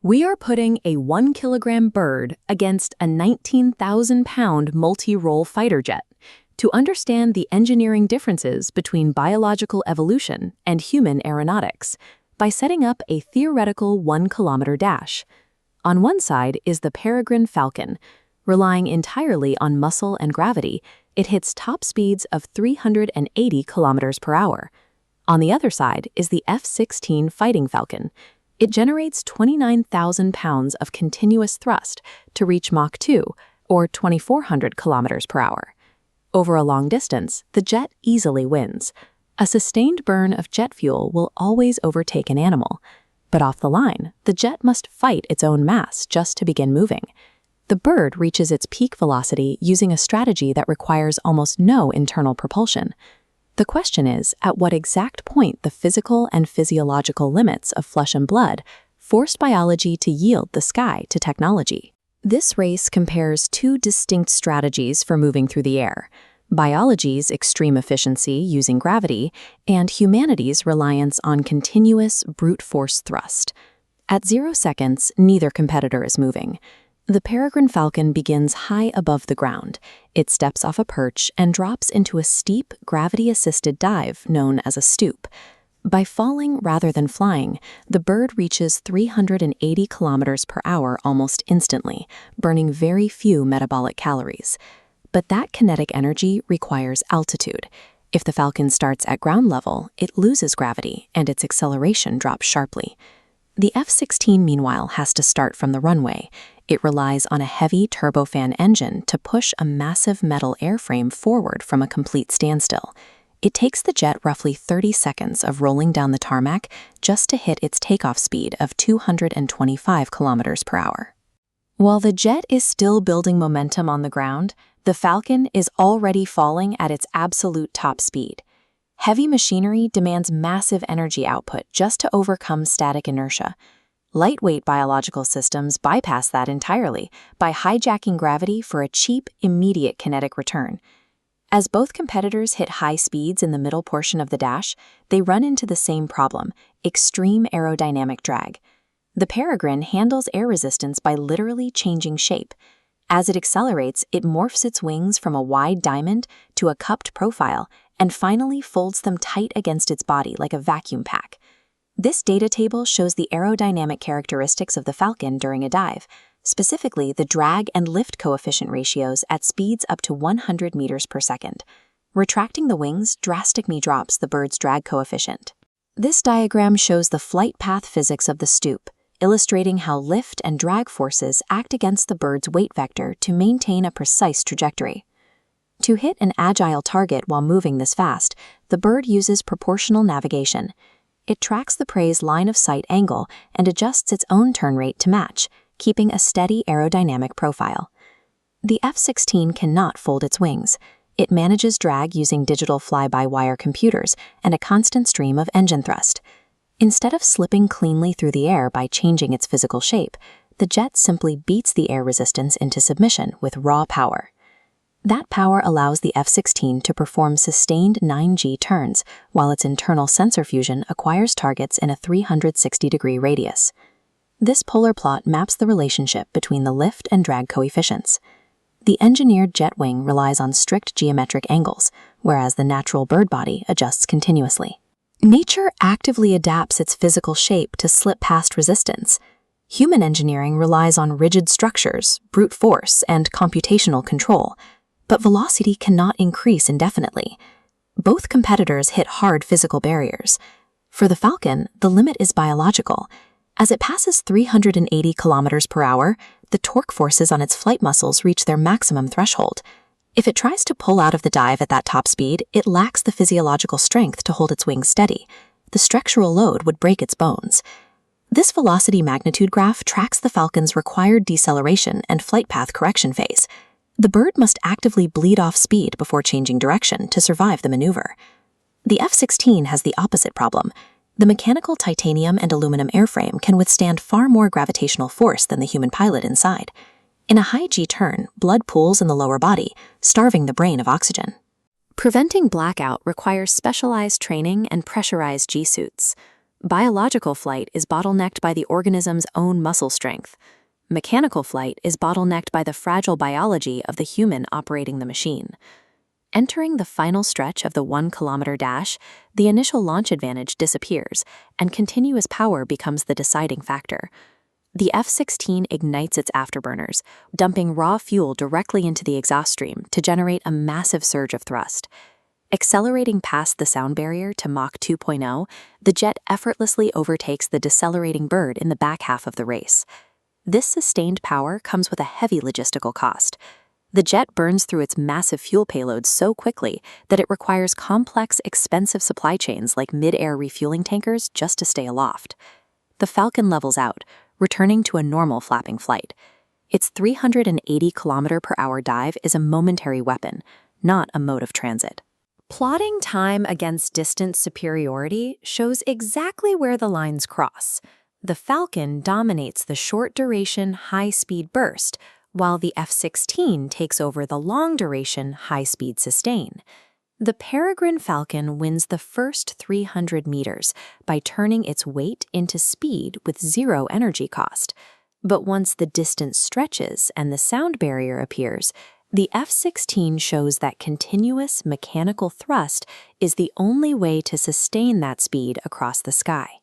We are putting a 1-kilogram bird against a 19,000-pound multi-role fighter jet to understand the engineering differences between biological evolution and human aeronautics by setting up a theoretical 1-kilometer dash. On one side is the Paragan Falcon. Relying entirely on muscle and gravity, it hits top speeds of 380 kilometers per hour. On the other side is the F-16 Fighting Falcon. It generates 29,000 pounds of continuous thrust to reach Mach 2, or 2,400 kilometers per hour. Over a long distance, the jet easily wins. A sustained burn of jet fuel will always overtake an animal. But off the line, the jet must fight its own mass just to begin moving. The bird reaches its peak velocity using a strategy that requires almost no internal propulsion. The question is, at what exact point the physical and physiological limits of flesh and blood forced biology to yield the sky to technology? This race compares two distinct strategies for moving through the air: biology's extreme efficiency using gravity and humanity's reliance on continuous brute force thrust. At 0 seconds, neither competitor is moving. The Paragan Falcon begins high above the ground. It steps off a perch and drops into a steep, gravity-assisted dive known as a stoop. By falling rather than flying, the bird reaches 380 kilometers per hour almost instantly, burning very few metabolic calories. But that kinetic energy requires altitude. If the Falcon starts at ground level, it loses gravity and its acceleration drops sharply. The F-16, meanwhile, has to start from the runway. It relies on a heavy turbofan engine to push a massive metal airframe forward from a complete standstill. It takes the jet roughly 30 seconds of rolling down the tarmac just to hit its takeoff speed of 225 kilometers per hour. While the jet is still building momentum on the ground, the Falcon is already falling at its absolute top speed. Heavy machinery demands massive energy output just to overcome static inertia. Lightweight biological systems bypass that entirely by hijacking gravity for a cheap, immediate kinetic return. As both competitors hit high speeds in the middle portion of the dash, they run into the same problem: extreme aerodynamic drag. The Paragrin handles air resistance by literally changing shape. As it accelerates, it morphs its wings from a wide diamond to a cupped profile and finally folds them tight against its body like a vacuum pack. This data table shows the aerodynamic characteristics of the Falcon during a dive, specifically the drag and lift coefficient ratios at speeds up to 100 meters per second. Retracting the wings drastically drops the bird's drag coefficient. This diagram shows the flight path physics of the stoop, illustrating how lift and drag forces act against the bird's weight vector to maintain a precise trajectory. To hit an agile target while moving this fast, the bird uses proportional navigation. It tracks the prey's line of sight angle and adjusts its own turn rate to match, keeping a steady aerodynamic profile. The F-16 cannot fold its wings. It manages drag using digital fly-by-wire computers and a constant stream of engine thrust. Instead of slipping cleanly through the air by changing its physical shape, the jet simply beats the air resistance into submission with raw power. That power allows the F-16 to perform sustained 9G turns, while its internal sensor fusion acquires targets in a 360-degree radius. This polar plot maps the relationship between the lift and drag coefficients. The engineered jet wing relies on strict geometric angles, whereas the natural bird body adjusts continuously. Nature actively adapts its physical shape to slip past resistance. Human engineering relies on rigid structures, brute force, and computational control. But velocity cannot increase indefinitely. Both competitors hit hard physical barriers. For the Falcon, the limit is biological. As it passes 380 kilometers per hour, the torque forces on its flight muscles reach their maximum threshold. If it tries to pull out of the dive at that top speed, it lacks the physiological strength to hold its wings steady. The structural load would break its bones. This velocity magnitude graph tracks the Falcon's required deceleration and flight path correction phase. The bird must actively bleed off speed before changing direction to survive the maneuver. The F-16 has the opposite problem. The mechanical titanium and aluminum airframe can withstand far more gravitational force than the human pilot inside. In a high G turn, blood pools in the lower body, starving the brain of oxygen. Preventing blackout requires specialized training and pressurized G-suits. Biological flight is bottlenecked by the organism's own muscle strength. Mechanical flight is bottlenecked by the fragile biology of the human operating the machine. Entering the final stretch of the 1-kilometer dash, the initial launch advantage disappears, and continuous power becomes the deciding factor. The F-16 ignites its afterburners, dumping raw fuel directly into the exhaust stream to generate a massive surge of thrust. Accelerating past the sound barrier to Mach 2.0, the jet effortlessly overtakes the decelerating bird in the back half of the race. This sustained power comes with a heavy logistical cost. The jet burns through its massive fuel payload so quickly that it requires complex, expensive supply chains like mid-air refueling tankers just to stay aloft. The Falcon levels out, returning to a normal flapping flight. Its 380 km/h dive is a momentary weapon, not a mode of transit. Plotting time against distance superiority shows exactly where the lines cross. The Falcon dominates the short-duration, high-speed burst, while the F-16 takes over the long-duration, high-speed sustain. The Paragan Falcon wins the first 300 meters by turning its weight into speed with zero energy cost. But once the distance stretches and the sound barrier appears, the F-16 shows that continuous mechanical thrust is the only way to sustain that speed across the sky.